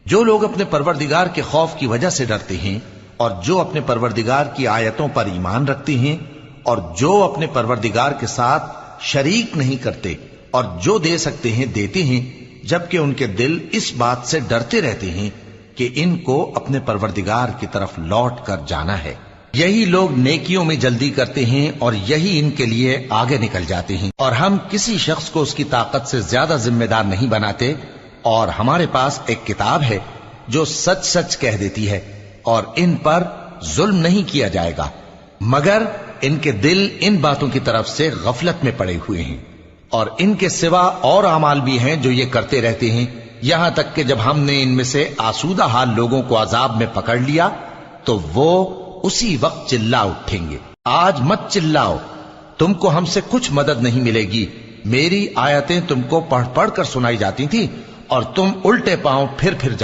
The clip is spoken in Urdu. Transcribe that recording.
جو لوگ اپنے پروردگار کے خوف کی وجہ سے ڈرتے ہیں اور جو اپنے پروردگار کی آیتوں پر ایمان رکھتے ہیں اور جو اپنے پروردگار کے ساتھ شریک نہیں کرتے اور جو دے سکتے ہیں دیتے ہیں، جبکہ ان کے دل اس بات سے ڈرتے رہتے ہیں کہ ان کو اپنے پروردگار کی طرف لوٹ کر جانا ہے، یہی لوگ نیکیوں میں جلدی کرتے ہیں اور یہی ان کے لیے آگے نکل جاتے ہیں۔ اور ہم کسی شخص کو اس کی طاقت سے زیادہ ذمہ دار نہیں بناتے، اور ہمارے پاس ایک کتاب ہے جو سچ سچ کہہ دیتی ہے، اور ان پر ظلم نہیں کیا جائے گا، مگر ان کے دل ان باتوں کی طرف سے غفلت میں پڑے ہوئے ہیں، اور ان کے سوا اور اعمال بھی ہیں جو یہ کرتے رہتے ہیں، یہاں تک کہ جب ہم نے ان میں سے آسودہ حال لوگوں کو عذاب میں پکڑ لیا تو وہ اسی وقت چلا اٹھیں گے۔ آج مت چلاؤ، تم کو ہم سے کچھ مدد نہیں ملے گی، میری آیتیں تم کو پڑھ پڑھ کر سنائی جاتی تھی اور تم الٹے پاؤں پھر جاتے